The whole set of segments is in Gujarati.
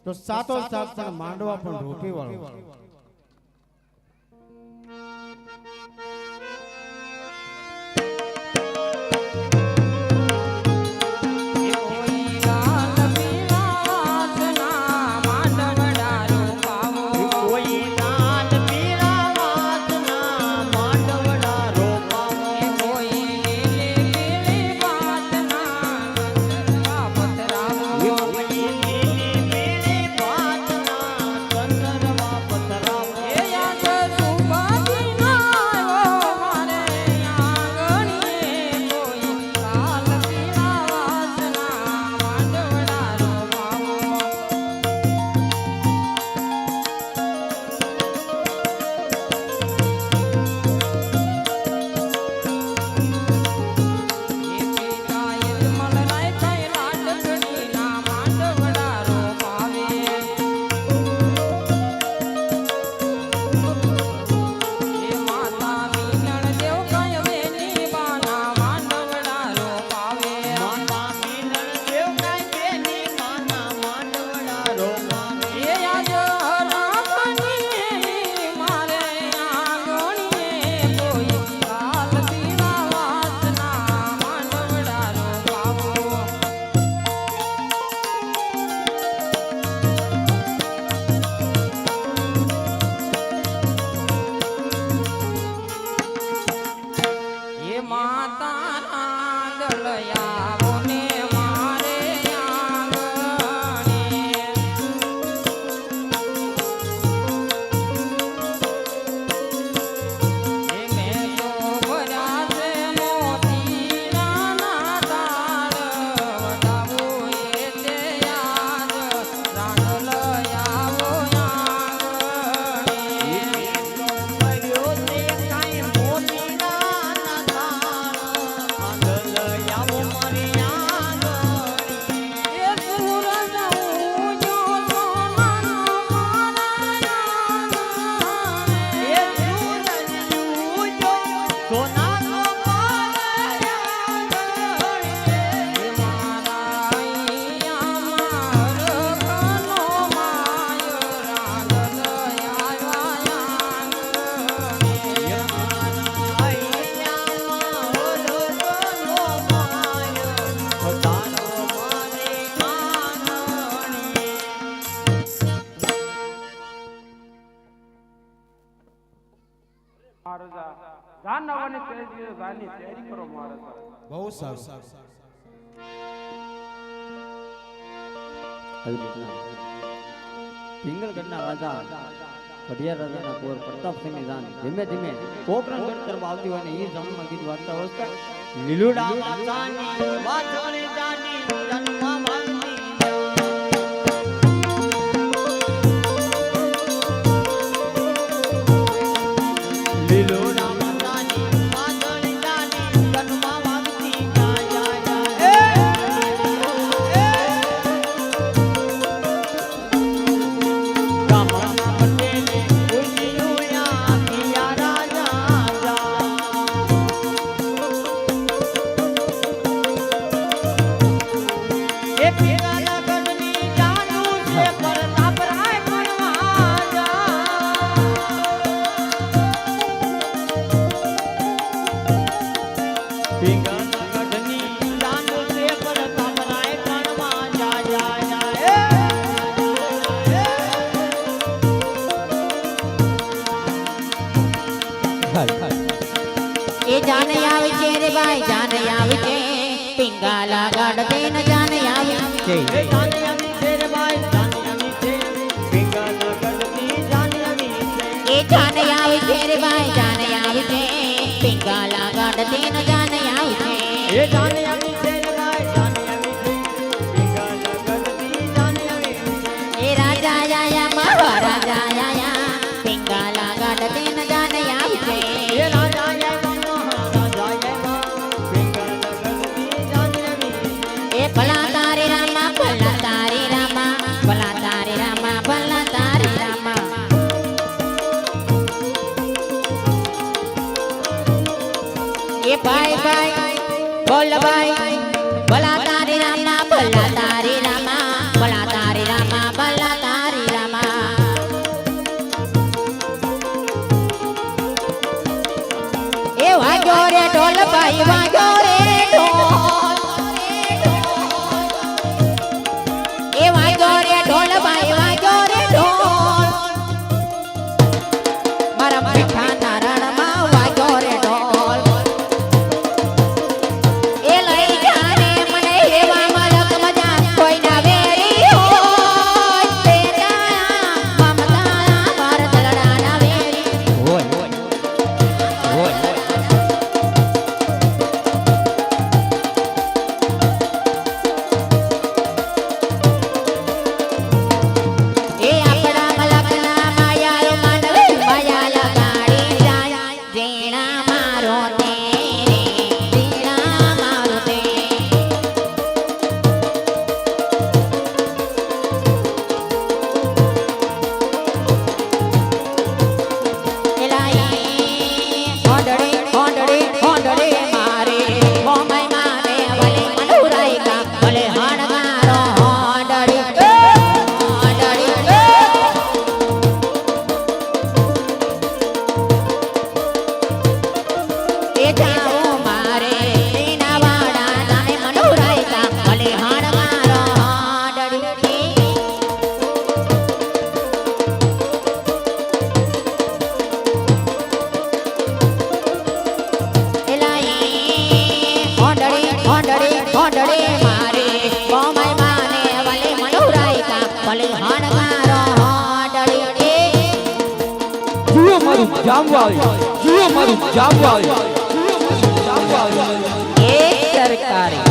તો સાતો સાત પણ માંડવા પણ રોપી વાળો બહુ સારું પિંગલગઢના રાજા કઢિયાર રાજાના કુંવર પ્રતાપસિંહની જાન ધીમે ધીમે પોખરણગઢ તરફ આવતી હોય ને એ જન્મ ગીત વાગતા હોય લીલુડા માતાની વાતોને જાની જન્મ માંગતી લીલુડા जाने आवे छे रे भाई जाने आवे छे पिंगाला गाड़ देन जाने आवे छे जाने आवे छे रे भाई जाने आवे छे पिंगाला गाड़ दी जाने आवे छे ए जाने आवे छे रे भाई जाने आवे छे पिंगाला गाड़ देन जाने आवे छे ए जाने आवे छे रे भाई जाने आवे छे पिंगाला गाड़ दी जाने आवे छे ए राजा आया महाराजा आया पिंगाला गाड़ देन जाने आवे छे ए राजा आया भला तारे रामा भला तारे रामा भला तारे रामा भला तारे रामा ये भाई भाई बोल भाई भला तारे रामा भला तारे रामा भला तारे रामा ભાઈ વાજો રે ઢોલ એ વાજો રે ઢોલ ભાઈ વાજો રે ઢોલ મારા મીઠા નારણમાં વાજો રે ઢોલ એ લઈ જાને મને એવા મલક મજા કોઈ ના વેરી હોય તેરા મમતા માર દલડા ના વેરી હોય એ આપણા મલકના માયારો માંડવે માયા લગાડી જાય જેણા મારો તે જેણા મારો તે હોંડડે મારે મોમાઈ મારે વલે મનુરાઈ કા વલે હણગારો હોંડડી એ જાઓ મારે તેના વાડા નાને મનુરાઈ કા વલે હણગારો હોંડડી હોંડડે મારે મોમાઈ માને વલે મનુરાઈ કા વલે હણગારો હોંડડી જીઓ મારું જામવાળી જીઓ મારું જામવાળી એક સરકારી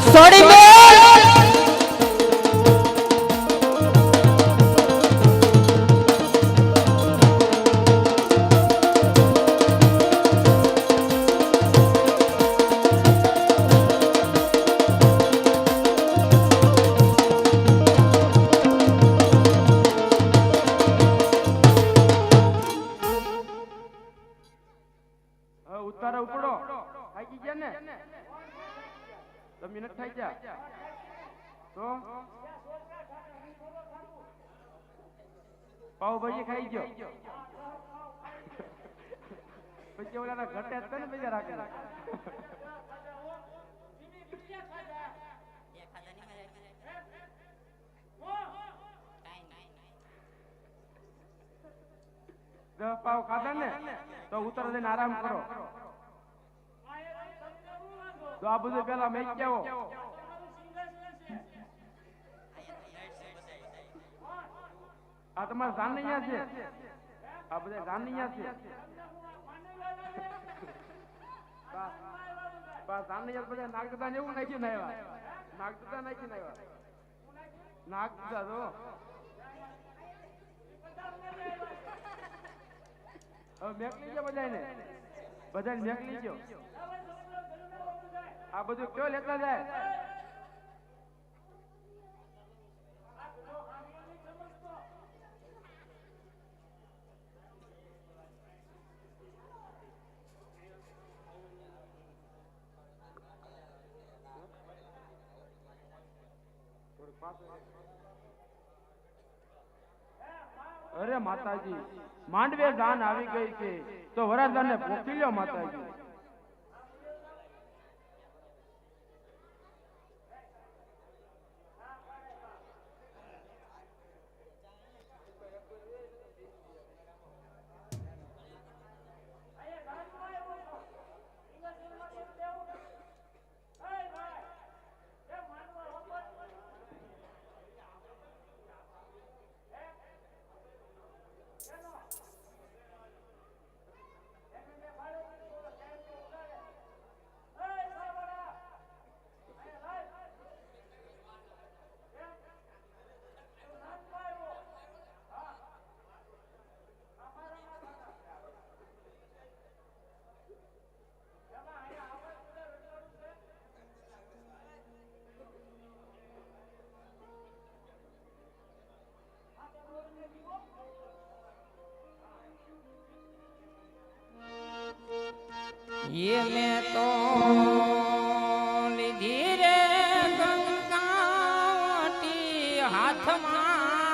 સોડી મેલ ઉતારા ઉપડો થાકી ગયા ને તો મિનિટ થઈ જા તો પાવભાજી ખાઈ ગયો પછી ઓલા ઘટે જ ને બીજા રાખે પાવ ખાધા ને તો ઉતારા જઈને આરામ કરો તો આ બધું પેલા મેં કેવો આ તમારા જાનૈયા છે આ બધા જાનૈયા છે જાનૈયા બધા નાગદાદા ને એવું નાખ્યું ને આવ્યા નાગદાદા નાખીને આવ્યા નાગદાદા તો હવે મેક લીજો બધાને મેક લીજો આ બધું કયો લેતા જાય અરે માતાજી માંડવે જાન આવી ગઈ છે તો વરદાનને પોકી લ્યો માતાજી ये मैं तो લીધી રે ગંગાવટી હાથમાં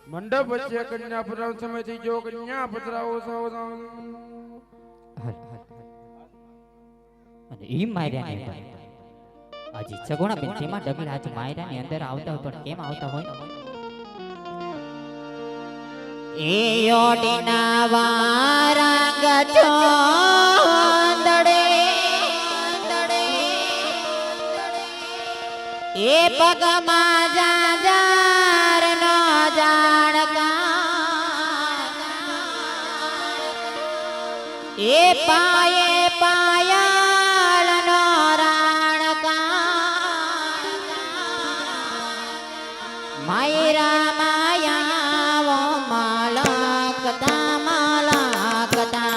મંડપ વચ્ચે કન્યા પધરાવ સમય થઈ ગયો કન્યા પધરાવો સાવધાન અને ઈ માર્યા ને હજી સગુણા બેન તેમાં ડગલા આજ માર્યા ની અંદર આવતા હોય પણ કેમ આવતા હોય એ ઓડીના વારંગ ચોંદડે એ પગમાં જાજાર નો જાણકા એ પાયે પાયાળ નો રાણકા માયરા માયા માલકતા માલકતા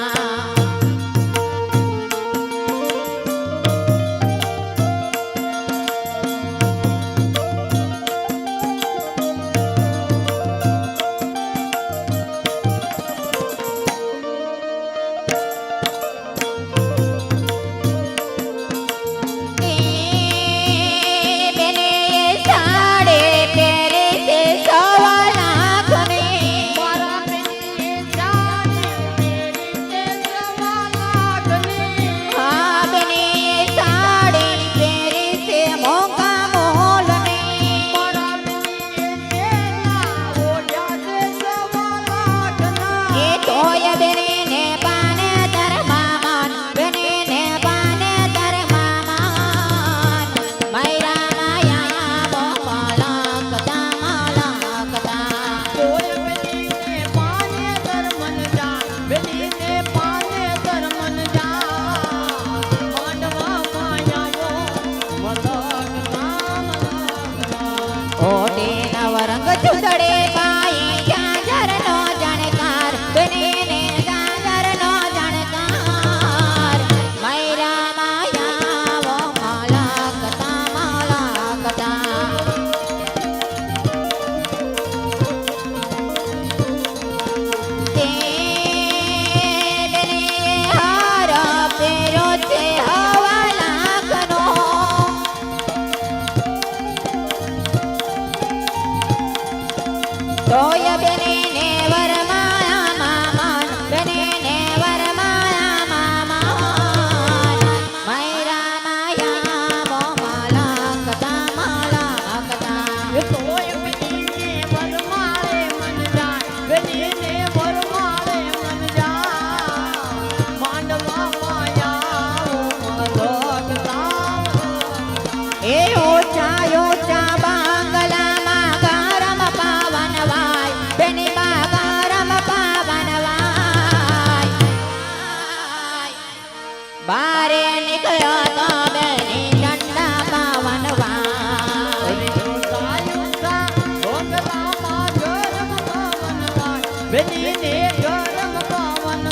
ચુંદડે પાયે જાજર નો જાણકાર બનેને જાજર નો જાણકાર માયરા માયા વો માલકતા માલકતા તે બને હાર પેરો છે હવા લાખનો તોય બેને વરમાયા મામાન બેને વરમાયા મામાન માયરા માયા મો માલકતા માલકતા તોય બેને વરમાળે મન જાય બેને વરમાળે મન જાય માંડવા માયા મલકતા એ ઓછા ઓછા બાંગલામાં ગરમ પાવન વાય બેની બા ગરમ પાવન વાય બારે નીકળ્યો તો બેની ઠંડા પાવન વાય બેને ગરમ પવન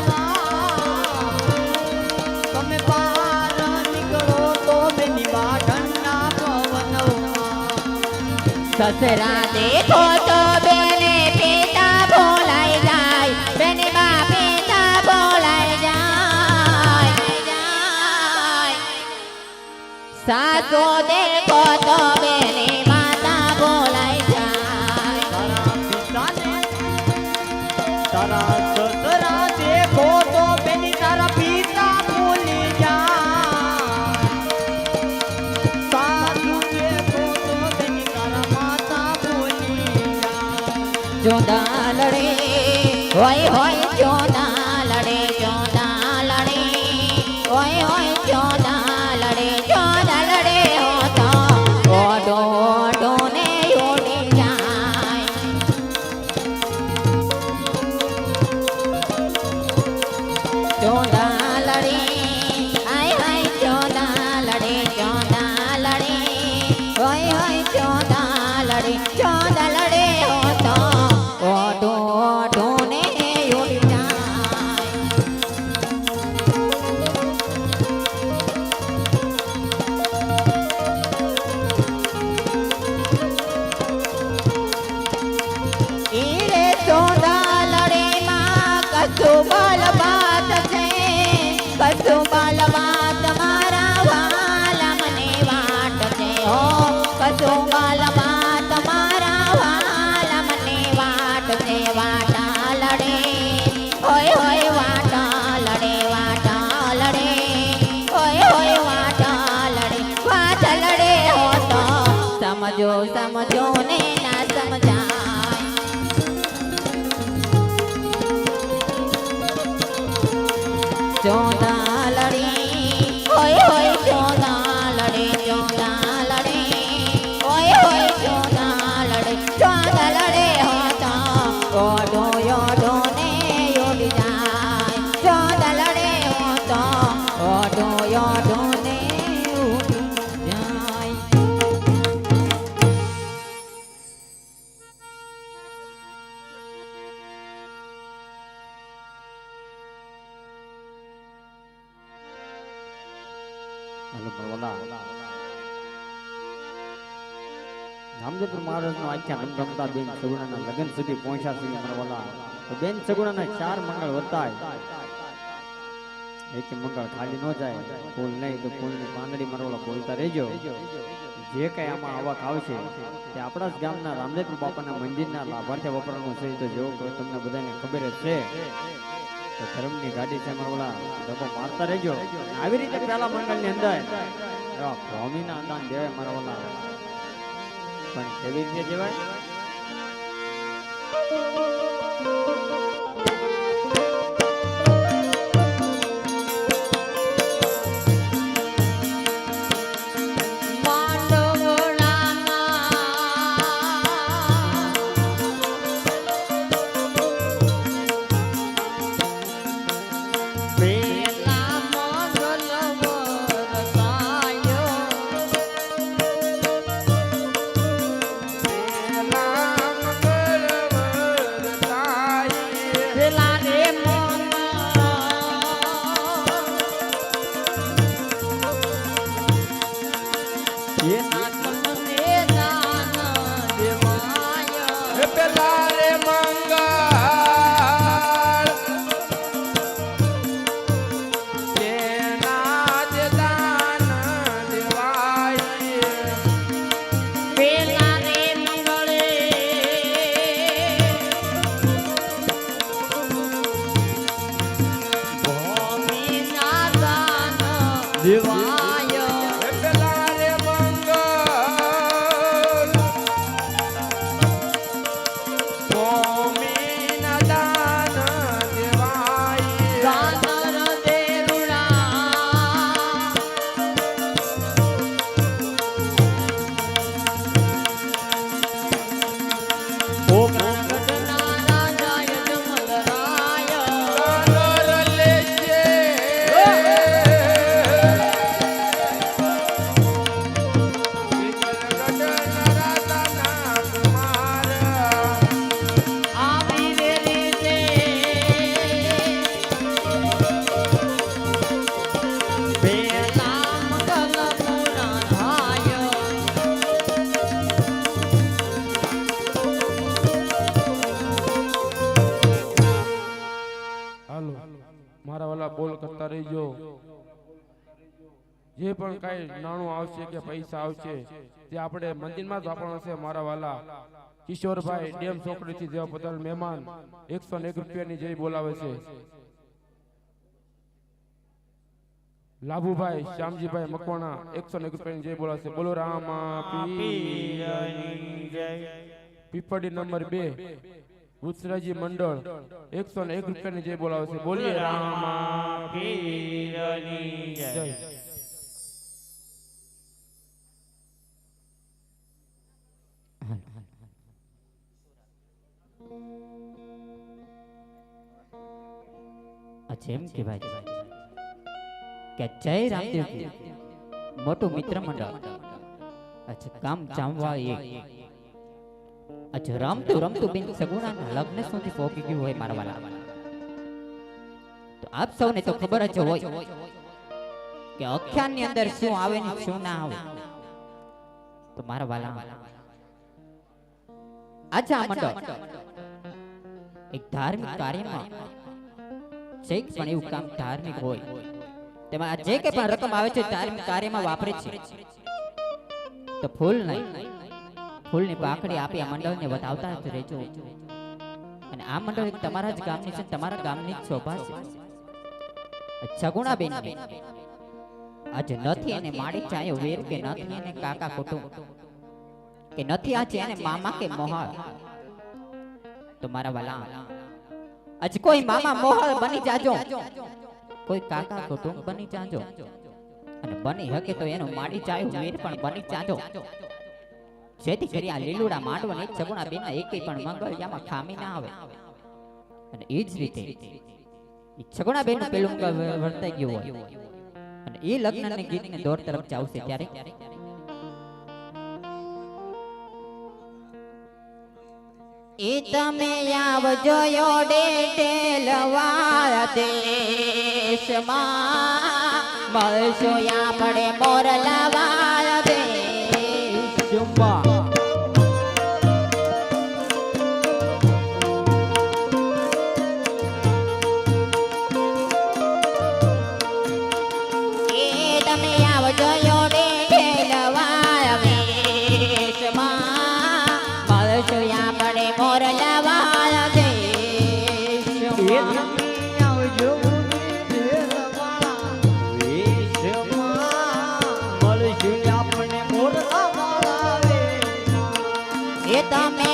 તમે બહાર નીકળો તો બેની બા ઠંડા પવન સસરા દેખો તો બેને પિતા બોલાઈ જાય બેની બા પિતા બોલાઈ જાય સાસો દેખો તો બેની માતા બોલાઈ જાય તારા સસરા દેખો તો બેની તારા પિતા ભૂલી જાય સાસુ દેખો તો બેની તારા માતા ભૂલી જાય જોદા લડે હોય હોય જોદા લડે હોય હોય જોદા લડે હો તો ઓડો ઓડો ને ઉડી જાય જોદા લડે આય હાય જોદા લડે હોય હોય જોદા લડે હો તો ઓડો ઓડો ને ઉડી જાય જો બાલમાં તમારા વાલા મને વાટ છે વાટા લડે હોય હોય વાટા લડે હોય હોય વાટા લડે હો તો સમજો સમજો ને ના સમજાય ચોદા લડી હોય હોય ચોદા લડે હોય હોય ચોદા લડે હો તો ઓઢો ઓઢો ને ઓડી જાય ચોદા લડે હો તો ઓઢો ઓઢો ને ઉડી જાય હાલો પરવાલા રામદેવપુર મહારાજનો આખ્યા રમતા બેન સગુણાના લગ્ન સુધી પહોંચ્યા છે પરવાલા તો બેન સગુણાના 4 મંગળ વર્તાય એક મંગળ ખાલી ન જાય ફૂલ નહીં તો ફૂલની પાંદડી મરવાલા બોલતા રહેજો જે કઈ આમાં આવક આવશે તે આપણા જ ગામના રામદેવપુર બાપાના મંદિરના લાભાર્થી વપરાનું છે તો જેવું કે તમને બધાને ખબર જ છે તો ધર્મની ગાડી છે મરવાલા ડબ્બો મારતા રહેજો આવી રીતે પહેલા મંગળની અંદર એવા ભૂમિના દાન દેવાય મરવાલા પણ કેવી રીતે દેવાય મારા વાલા બોલ કરતા રહીજો જે પણ કઈ નાણું આવશે કે પૈસા આવશે તે આપણે મંદિરમાં જ વાપરવાનું છે મારા વાલા કિશોરભાઈ ડેમ ચોકડીથી જેવા બદલ મહેમાન 101 રૂપિયાની જય બોલાવે છે લાભુભાઈ શ્યામજીભાઈ મકવાણા 101 રૂપિયાની જય બોલાવે છે બોલો રામા પીરની જય પીપળી નંબર 2 ઉત્સરાજી મંડળ 101 રૂપિયાની જય બોલાવે છે બોલીએ રામા પીરની જય અચ્છા એમ કે ભાઈ કે જય રામદેવ મોટું મિત્ર મંડળ અચ્છા કામ જામવા એક અચ્છા રમતું બેન સગુણાના લગ્ન સુધી પહોંચી ગયું હોય મારા વાલા તો આપ સૌને તો ખબર જ હોય કે અખ્યાનની અંદર શું આવે ને શું ના આવે તો મારા વાલા આજા મંડળ એક ધાર્મિક કાર્યમાં જે પણ એવું કામ ધાર્મિક હોય તેમાં જે કે પણ રકમ આવે છે ધાર્મિક કાર્યમાં વાપરે છે તો ફૂલ નહીં, ફૂલની પાકડી આપી આ મંડળને બતાવતા જ રહેજો. અને આ મંડળ એક તમારા જ ગામની છે, તમારા ગામની જ શોભા છે. સગુણાબેન આજે નથી એને માડી ચાયો વેર, કે નથી એને કાકા કુટુંબ, કે નથી આજે એને મામા કે મોહાળ. તો મારા વાલા આજ કોઈ મામા મોહાળ બની જાજો, કોઈ કાકા કુટુંબ બની જાજો, અને બની હકે તો એનો માડી ચાયો વેર પણ બની જાજો. જેથી કરી આ લીલુડા માંડવાને સગુણાબેનના એકેય પણ મંગળિયામાં ખામી ના આવે. અને એ જ રીતે સગુણાબેન પેલું વર્તાઈ ગયું હોય અને એ લગ્નને ગીતને દોર તરફ ચાવશે ત્યારે એ તમે આવજો યોડે ટેલવા દેશમાં, મળશો આપણે મોરલાવા દેશમાં. એ તમે આવજો યોડે ટેલવા દેશમાં, મળશો આપણે મોરલાવા દેશમાં. એ તમે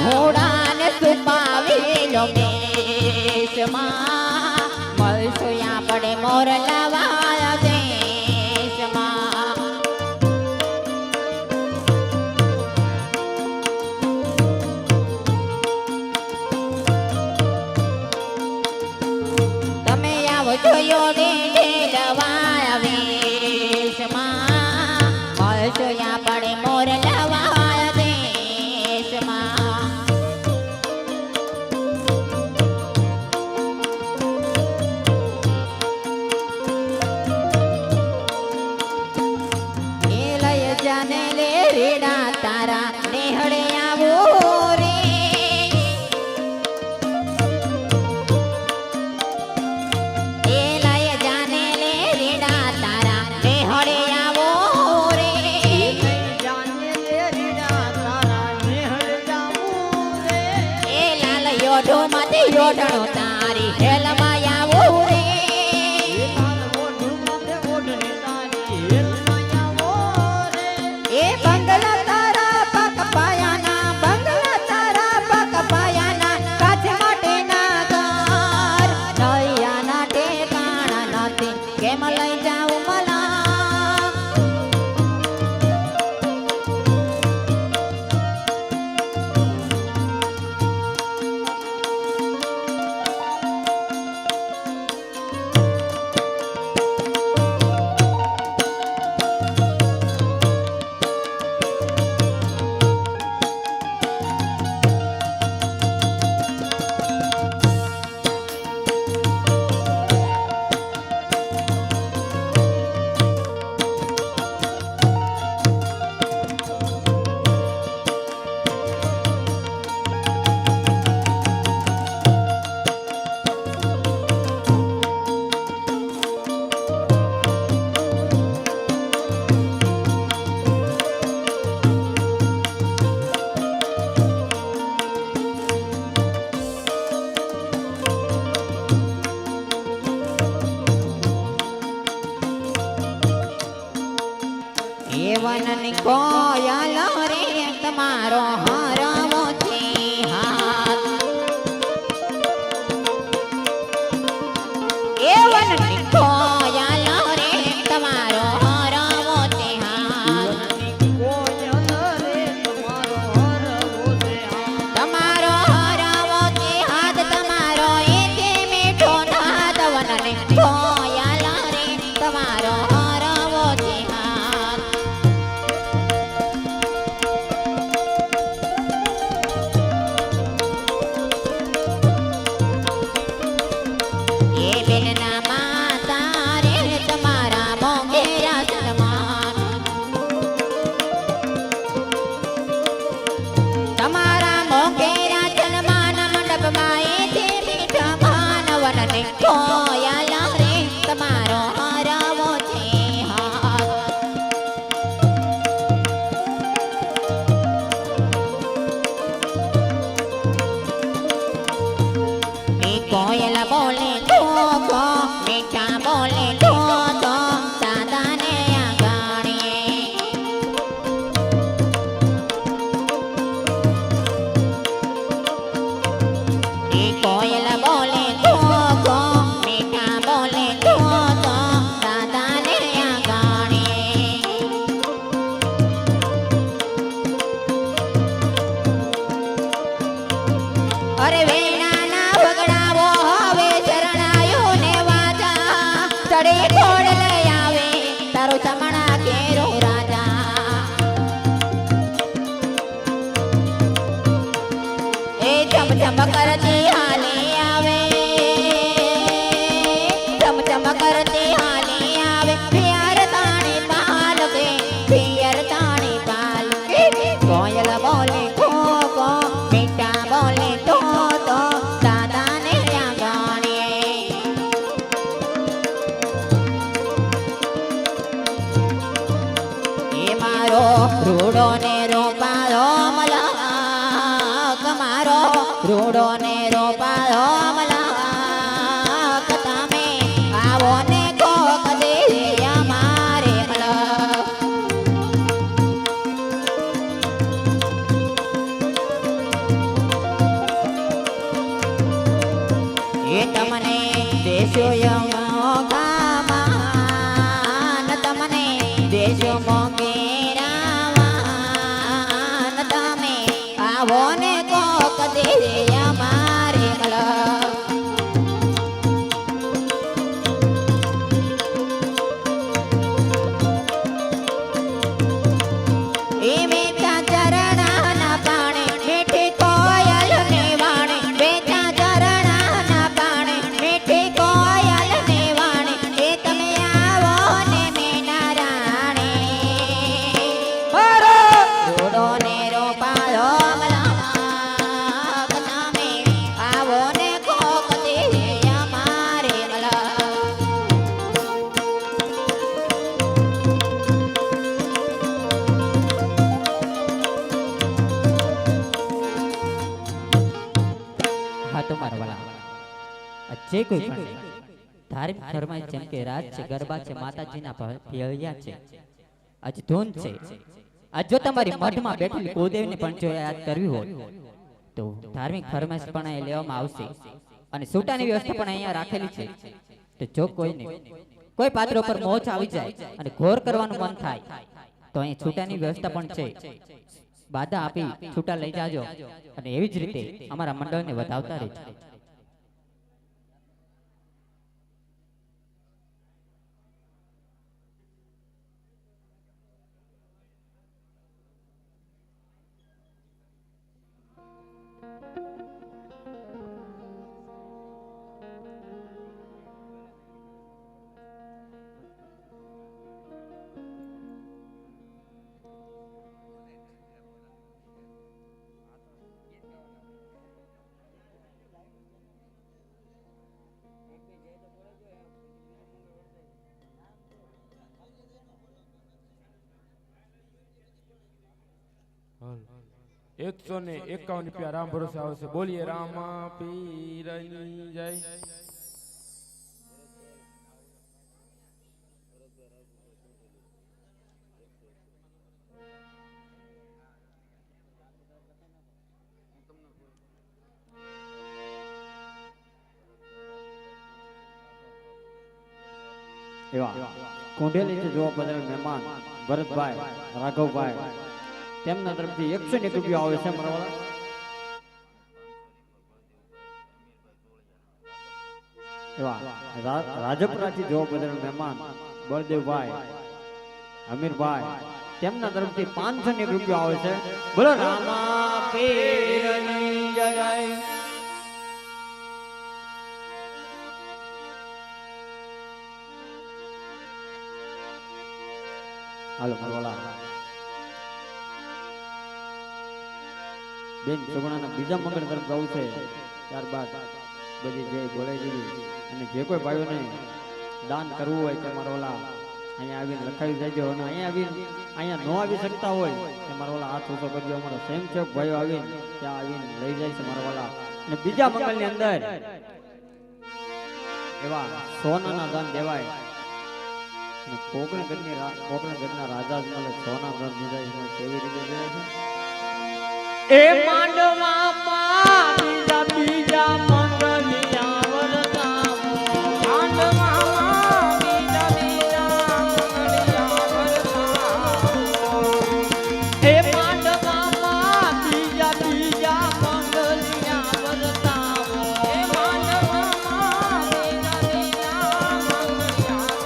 હોડાને સુપાવી લો દેશમાં, મળશો આપણે મોરલાવા દેશમાં. તમે આવજો યોડે ઢેલવા વેશમાં, મળશો આપણે મોરલાવા દેશમાં. એ લઈ જાને લે રેડા તારા નેહળે આવો રે, એ લઈ જાને લે રેડા તારા નેહળે આવો રે. એ લાલ યોઢો માંથી યોઢણો તારી હેલમાં આવો રે. એ બંગલા તારા પગ પાયાના, બંગલા તારા પગ પાયાના, કાચ માટેના ઘર નૈયાના ઠેકાણા નથી, કેમ લઈ જાઉં મલા. એ વનની કોયલ રે તમારો હરવો છે હાથ, એ વનની કોયલ રે તમારો હરવો છે હાથ. તમારો હરવો છે હાથ, તમારો એકે મીઠો નાદ. વનની કોયલ રે તમારો હરવો છે હાથ. મારો રૂડો ને રોપાળો મલક મારો રૂડો ને રોપાળો મલક તમે આવો ને કોક દે અમારે મલક એ તમને દેશો યમોગામાન તમને દેશો મોગેરાવાન તમે આવો ને કોક દે અમારે મલક એ બેટા ચરણાના પાણે મીઠી કોયલ ને વાણે બેટા ચરણાના પાણે મીઠી કોયલ ને વાણે એ તમે આવો ને મેના રાણે રોડો ને રોપાળો મલક તમે આવો ને કોક દે અમારે મલક હા તો મારા વાલા જે કોઈ પણ ધાર્મિક ફરમાય જેમ કે રાજ છે ગરબા છે માતાજીના ભેળિયા છે આજ ધૂન છે આજ જો તમારી મઠમાં બેઠેલી કુળદેવીને પણ જો યાદ કરવી હોય તો ધાર્મિક ફરમાઈશ પણ અહીં લેવામાં આવશે અને સૂટાની વ્યવસ્થા પણ અહીંયા રાખેલી છે તો જો કોઈને કોઈ પાત્ર ઉપર મોજ આવી જાય અને ઘોર કરવાનું મન થાય તો અહીં છૂટાની વ્યવસ્થા પણ છે બાધા આપી છૂટા લઈ જાજો અને એવી જ રીતે અમારા મંડળને વધાવતા રહેજો ₹151 રામ ભરોસે આવશે. બોલીએ રામા પીરની જય. એવા કોંઢેલી જોવા બદલ મહેમાન ભરતભાઈ રાઘવભાઈ તેમના તરફથી 101 રૂપિયા આવે છે મારા એવા રાજપુરાથી જોવા બદલ મહેમાન બળદેવભાઈ અમીરભાઈ તેમના તરફથી 501 રૂપિયા આવે છે. બોલો રામા પીરની જય. હાલો મારવાલા બેન સગુણાના બીજા મંગળ તરફ જવું છે. ત્યારબાદ બધી જે બોલાઈ દીધી અને જે કોઈ ભાઈઓને દાન કરવું હોય તે મારવાલા અહીંયા આવીને લખાવી જાય અને અહીંયા ન આવી શકતા હોય તે મારવાલા હાથ ઊંચો કરજો. અમારો સ્વયંસેવક ભાઈઓ આવીને ત્યાં આવીને લઈ જાય છે મારવાલા. અને બીજા મંગળની અંદર એવા સોનાના દાન દેવાય. કોકણગઢના રાજા સોના દાન દીધા છે. કેવી રીતે દેવાય છે? એ માંડવામાં બીજા મંગલિયા વરતાવો. માંડવામાં બીજા મંગલિયા વરતાવો. એ માંડવામાં બીજા મંગલિયા વરતાવો. એ માંડવામાં બીજા મંગલિયા વરતાવો.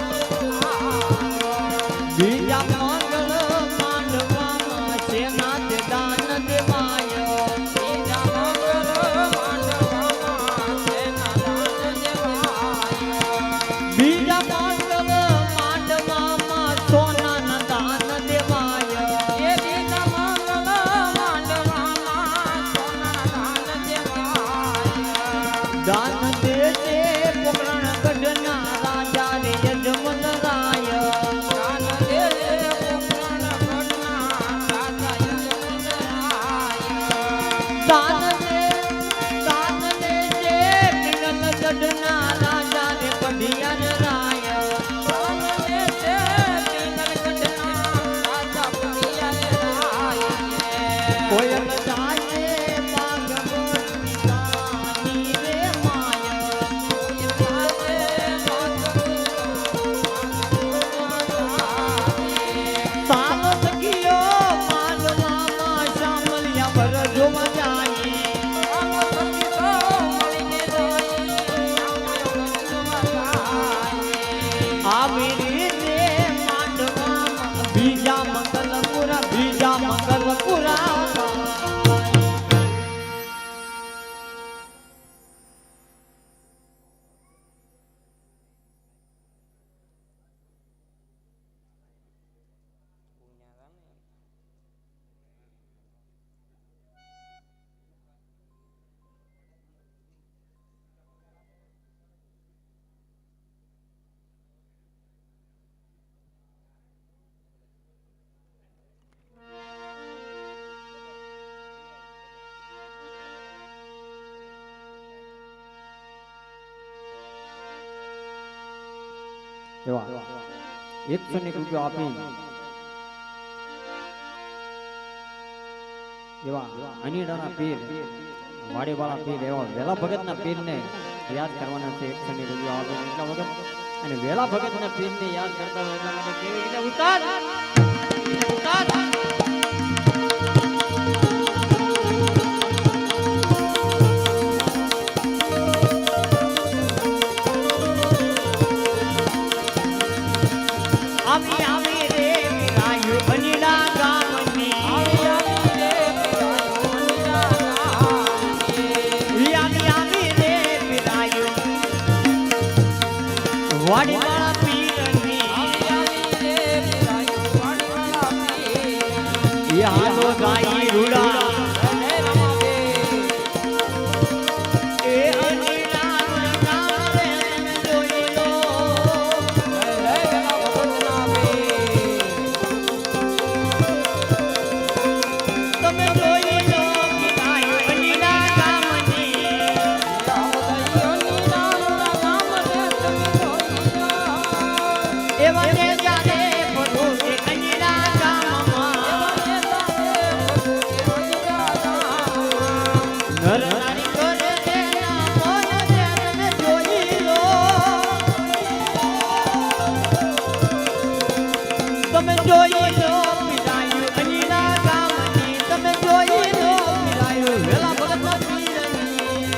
બીજા મંગળ માંડવામાં છે નાથ દાન દેવાય. બીજા મંગળ માંડવામાં છે નાથ દાન દેવાય. બીજા મંગળ માંડવામાં સોનાના દાન દેવાય. એ બીજા કોયલ જાને ભાગવતાની રે માય સામ સખીયો માનવામાં શામલિયા પર જોવા જાય આવી રે માંડવામાં બીજા મંગલપુરા એવા 101 રૂપિયા આપી એવા અનીડાના પીર વાડીવાળા પીર એવા વેલા ભગતના પીરને યાદ કરવાના છે 101 રૂપિયા આપે એટલા વખત અને વેલા ભગતના પીરને યાદ કરતા હોય એટલા માટે કેવી રીતે ઉતાર આવી રે રાયુ બનીલા ગામની આવી રે રાયુ વાડીવાળા પીરની હાલો ગાઈ રૂડા તમે જોઈ લો પીરાયું અનીના ગામની તમે જોઈ લો પીરાયું વેલા ભગતના પીરની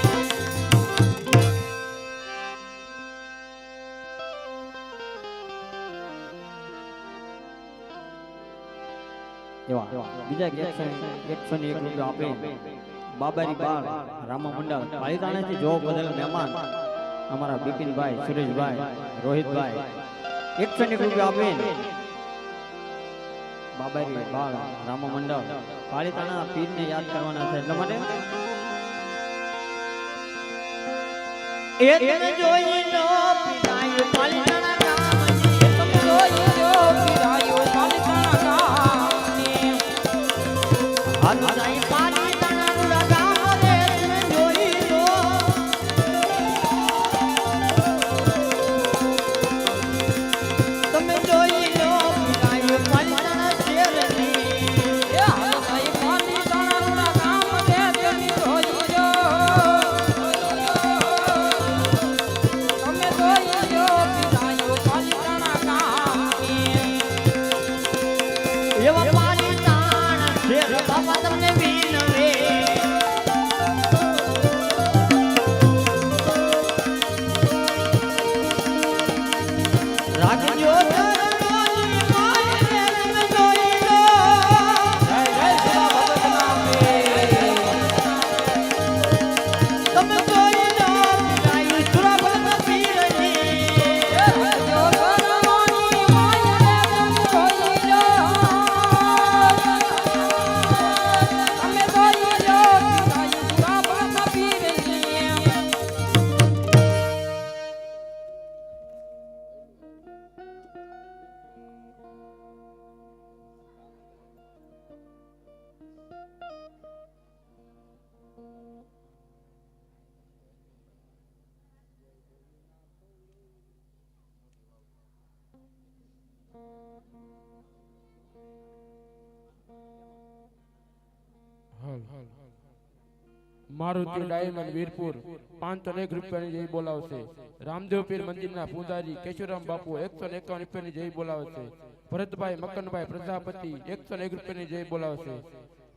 એવા બીજા 101 રૂપિયા આપે બાબારી બાળ રામા મંડળ પાલિતાણાથી જો બદલ મહેમાન અમારા બિપિનભાઈ સુરેશભાઈ રોહિતભાઈ 101 રૂપિયા આપે બાબારી બાળ રામા મંડળ પાલિતાણા પીરને યાદ કરવાના છે એટલા માટે એ તમે જોઈ લો પીરાયું પાલિતાણા ગામની તમે જોઈ લો પીરાયું પાલિતાણા ગામની હાથ જાય પાલિતાણા ગામ રે તમે જોઈ લો તમે જોઈ લો પીરાયું પાલિતાણા તમે જોઈ લો મારુતિ ડાયમંડ વીરપુર 501 રૂપિયાની જય બોલાવશે. રામદેવ પીર મંદિરના પૂજારી કેશુરામ બાપુ 151 રૂપિયાની જય બોલાવશે. ભરતભાઈ મકનભાઈ પ્રજાપતિ 101 રૂપિયાની જય બોલાવશે.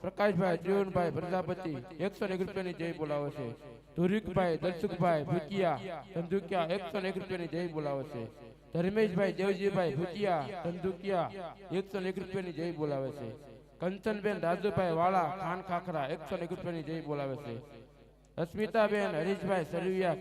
પ્રકાશભાઈ જીવનભાઈ પ્રજાપતિ 101 રૂપિયાની જય બોલાવશે. ધુરિકભાઈ દર્શકભાઈ ભૂતિયા ધંધુકિયા 101 રૂપિયાની જય બોલાવશે. ધર્મેશભાઈ દેવજીભાઈ ભૂતિયા ધંધુકિયા 101 રૂપિયાની જય બોલાવે છે. કંચનબેન રાજુભાઈ વાળા ખાન ખાખરા 101 રૂપિયાની જય બોલાવે છે. અસ્મિતાબેન હરીશભાઈ સરવિયા